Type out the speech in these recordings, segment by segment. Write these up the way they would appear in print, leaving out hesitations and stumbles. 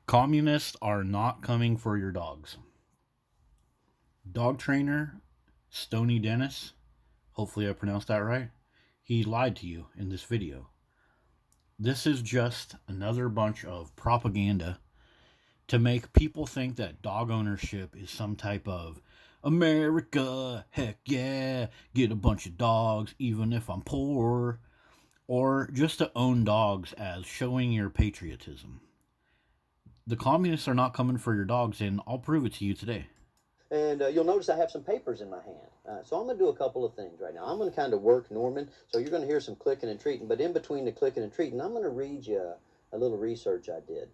Communists are not coming for your dogs. Dog trainer Stony Dennis, hopefully I pronounced that right, he lied to you in this video. This is just another bunch of propaganda to make people think that dog ownership is some type of America, heck yeah, get a bunch of dogs even if I'm poor, or just to own dogs as showing your patriotism. The communists are not coming for your dogs, and I'll prove it to you today. And you'll notice I have some papers in my hand. So I'm going to do a couple of things right now. I'm going to kind of work Norman, so you're going to hear some clicking and treating. But in between the clicking and treating, I'm going to read you a little research I did.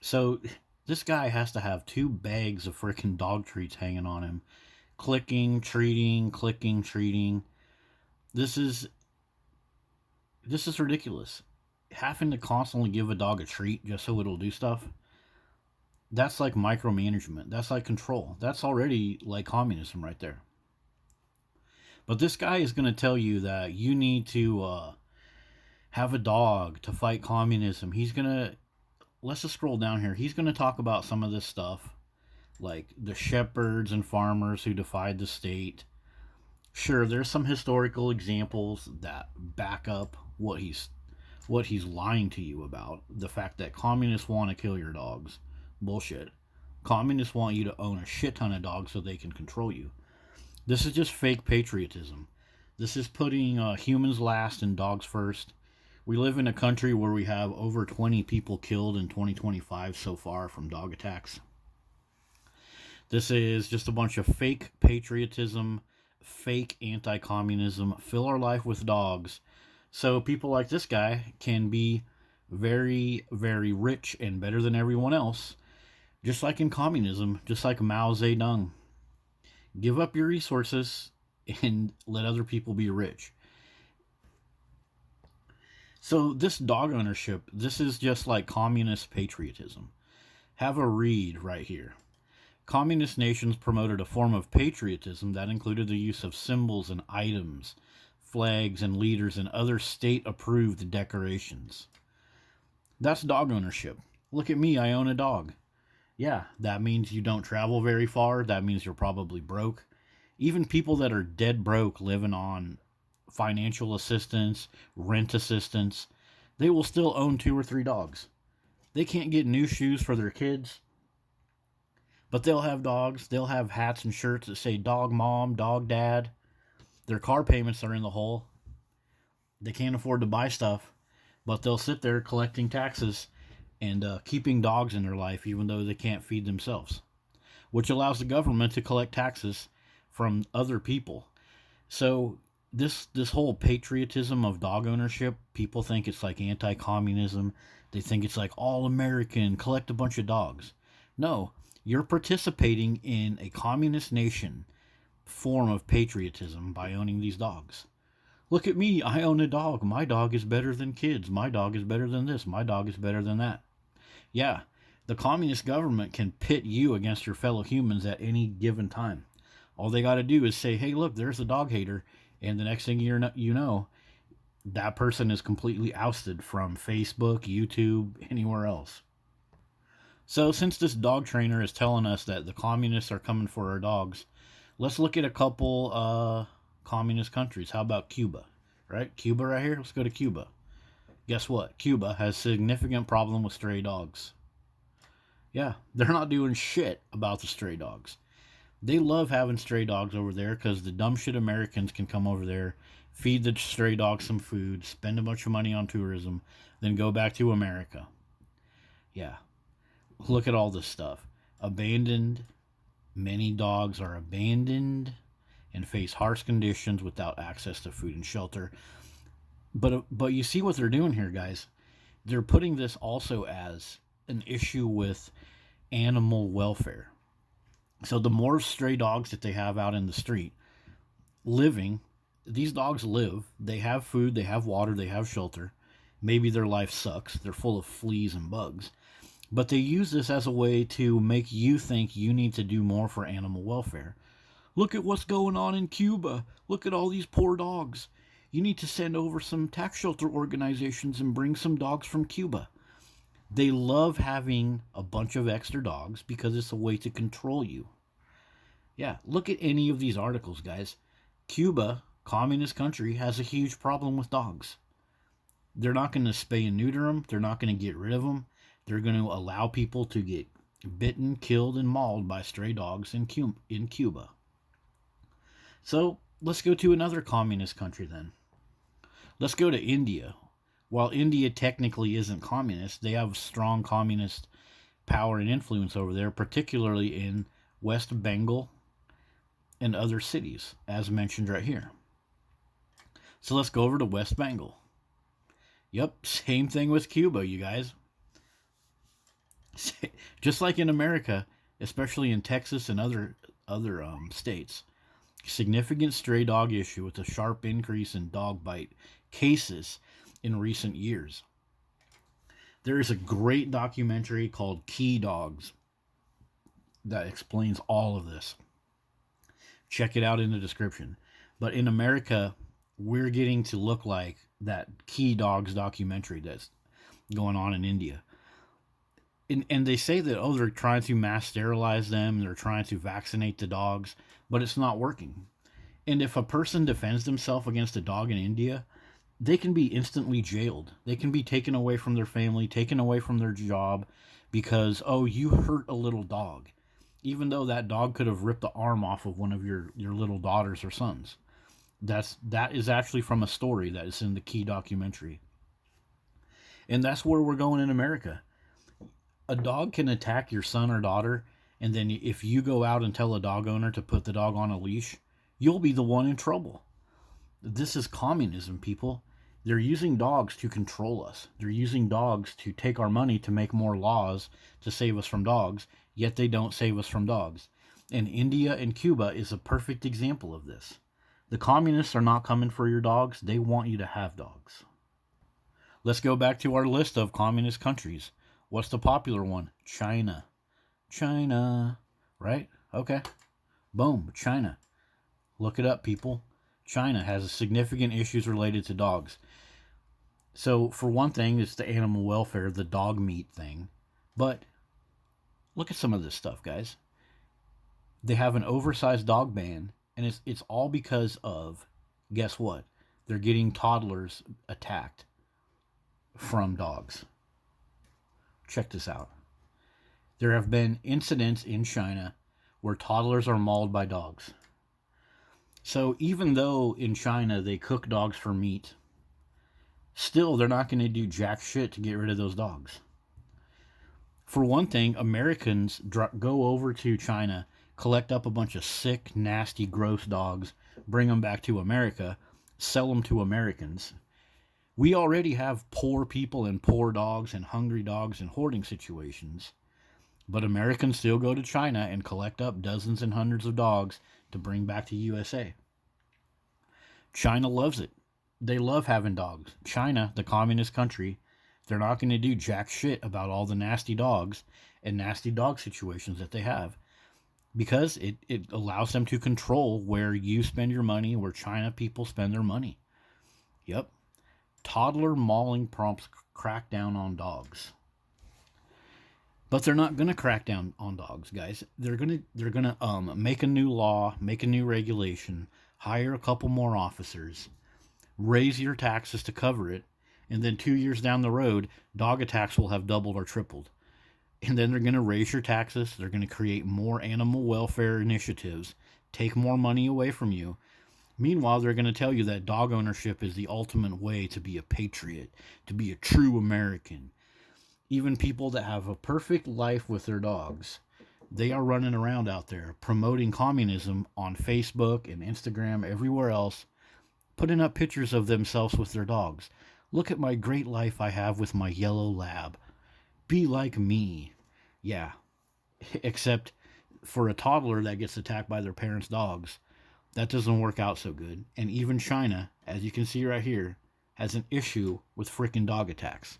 So this guy has to have 2 bags of freaking dog treats hanging on him. Clicking, treating. This is ridiculous. Having to constantly give a dog a treat just so it'll do stuff. That's like micromanagement. That's like control. That's already like communism right there. But this guy is going to tell you that you need to have a dog to fight communism. He's going to, let's just scroll down here. He's going to talk about some of this stuff, like the shepherds and farmers who defied the state. Sure, there's some historical examples that back up what he's lying to you about. The fact that communists want to kill your dogs. Bullshit. Communists want you to own a shit ton of dogs so they can control you. This is just fake patriotism. This is putting humans last and dogs first. We live in a country where we have over 20 people killed in 2025 so far from dog attacks. This is just a bunch of fake patriotism, fake anti-communism. Fill our life with dogs so people like this guy can be very, very rich and better than everyone else. Just like in communism, just like Mao Zedong. Give up your resources and let other people be rich. So this dog ownership, this is just like communist patriotism. Have a read right here. Communist nations promoted a form of patriotism that included the use of symbols and items, flags and leaders, and other state-approved decorations. That's dog ownership. Look at me, I own a dog. Yeah, that means you don't travel very far. That means you're probably broke. Even people that are dead broke living on financial assistance, rent assistance, they will still own 2 or 3 dogs. They can't get new shoes for their kids, but they'll have dogs. They'll have hats and shirts that say dog mom, dog dad. Their car payments are in the hole. They can't afford to buy stuff, but they'll sit there collecting taxes and keeping dogs in their life even though they can't feed themselves, which allows the government to collect taxes from other people. So this whole patriotism of dog ownership, people think it's like anti-communism. They think it's like all American, collect a bunch of dogs. No, you're participating in a communist nation form of patriotism by owning these dogs. Look at me, I own a dog. My dog is better than kids. My dog is better than this. My dog is better than that. Yeah, the communist government can pit you against your fellow humans at any given time. All they got to do is say, hey, look, there's a dog hater. And the next thing you know, that person is completely ousted from Facebook, YouTube, anywhere else. So since this dog trainer is telling us that the communists are coming for our dogs, let's look at a couple communist countries. How about Cuba? Right? Cuba right here? Let's go to Cuba. Guess what? Cuba has a significant problem with stray dogs. Yeah, they're not doing shit about the stray dogs. They love having stray dogs over there because the dumb shit Americans can come over there, feed the stray dogs some food, spend a bunch of money on tourism, then go back to America. Yeah, look at all this stuff. Abandoned. Many dogs are abandoned and face harsh conditions without access to food and shelter. But you see what they're doing here, guys. They're putting this also as an issue with animal welfare. So the more stray dogs that they have out in the street living, these dogs live, they have food, they have water, they have shelter. Maybe their life sucks. They're full of fleas and bugs. But they use this as a way to make you think you need to do more for animal welfare. Look at what's going on in Cuba. Look at all these poor dogs. You need to send over some tax shelter organizations and bring some dogs from Cuba. They love having a bunch of extra dogs because it's a way to control you. Yeah, look at any of these articles, guys. Cuba, communist country, has a huge problem with dogs. They're not going to spay and neuter them. They're not going to get rid of them. They're going to allow people to get bitten, killed, and mauled by stray dogs in Cuba. So let's go to another communist country then. Let's go to India. While India technically isn't communist, they have strong communist power and influence over there, particularly in West Bengal and other cities, as mentioned right here. So let's go over to West Bengal. Yep, same thing with Cuba, you guys. Just like in America, especially in Texas and other states, significant stray dog issue with a sharp increase in dog bite cases in recent years. There is a great documentary called Key Dogs that explains all of this. Check it out in the description. But in America, we're getting to look like that Key Dogs documentary that's going on in India. And they say that, oh, they're trying to mass sterilize them, they're trying to vaccinate the dogs, but it's not working. And if a person defends themselves against a dog in India, they can be instantly jailed. They can be taken away from their family, taken away from their job because, oh, you hurt a little dog. Even though that dog could have ripped the arm off of one of your little daughters or sons. That is actually from a story that is in the Key documentary. And that's where we're going in America. A dog can attack your son or daughter, and then if you go out and tell a dog owner to put the dog on a leash, you'll be the one in trouble. This is communism, people. They're using dogs to control us. They're using dogs to take our money to make more laws to save us from dogs, yet they don't save us from dogs. And India and Cuba is a perfect example of this. The communists are not coming for your dogs. They want you to have dogs. Let's go back to our list of communist countries. What's the popular one? China. China. Right? Okay. Boom. China. Look it up, people. China has significant issues related to dogs. So, for one thing, it's the animal welfare, the dog meat thing. But look at some of this stuff, guys. They have an oversized dog ban, and it's all because of, guess what? They're getting toddlers attacked from dogs. Check this out. There have been incidents in China where toddlers are mauled by dogs. So even though in China they cook dogs for meat, still they're not going to do jack shit to get rid of those dogs. For one thing, Americans go over to China, collect up a bunch of sick, nasty, gross dogs, bring them back to America, sell them to Americans. We already have poor people and poor dogs and hungry dogs and hoarding situations. But Americans still go to China and collect up dozens and hundreds of dogs to bring back to USA. China loves it. They love having dogs. China, the communist country, they're not going to do jack shit about all the nasty dogs and nasty dog situations that they have. Because it allows them to control where you spend your money, where China people spend their money. Yep. Toddler mauling prompts crackdown on dogs. But they're not going to crack down on dogs, guys. They're going to make a new law, make a new regulation, hire a couple more officers, raise your taxes to cover it, and then 2 years down the road, dog attacks will have doubled or tripled. And then they're going to raise your taxes, they're going to create more animal welfare initiatives, take more money away from you. Meanwhile, they're going to tell you that dog ownership is the ultimate way to be a patriot, to be a true American. Even people that have a perfect life with their dogs, they are running around out there promoting communism on Facebook and Instagram, everywhere else, putting up pictures of themselves with their dogs. Look at my great life I have with my yellow lab. Be like me. Yeah. Except for a toddler that gets attacked by their parents' dogs, that doesn't work out so good. And even China, as you can see right here, has an issue with freaking dog attacks.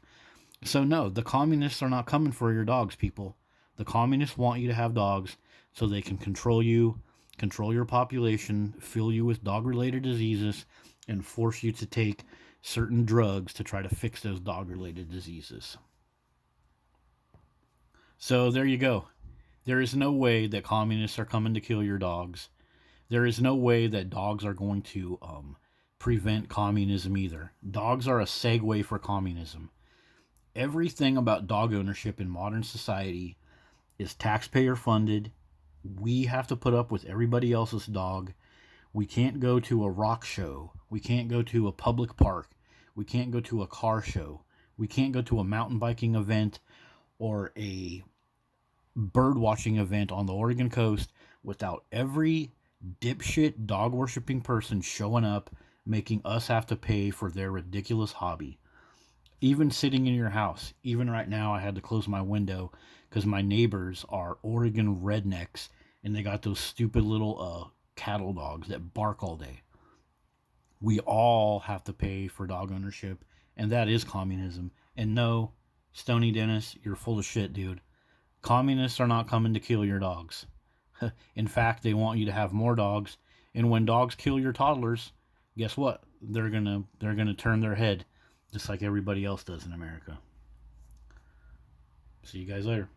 So no, the communists are not coming for your dogs, people. The communists want you to have dogs so they can control you, control your population, fill you with dog-related diseases, and force you to take certain drugs to try to fix those dog-related diseases. So there you go. There is no way that communists are coming to kill your dogs. There is no way that dogs are going to prevent communism either. Dogs are a segue for communism. Everything about dog ownership in modern society is taxpayer funded. We have to put up with everybody else's dog. We can't go to a rock show. We can't go to a public park. We can't go to a car show. We can't go to a mountain biking event or a bird watching event on the Oregon coast without every dipshit dog worshipping person showing up, making us have to pay for their ridiculous hobby. Even sitting in your house, even right now, I had to close my window because my neighbors are Oregon rednecks and they got those stupid little cattle dogs that bark all day. We all have to pay for dog ownership, and that is communism. And no, Stony Dennis, you're full of shit, dude. Communists are not coming to kill your dogs. In fact, they want you to have more dogs. And when dogs kill your toddlers, guess what? They're gonna turn their head, just like everybody else does in America. See you guys later.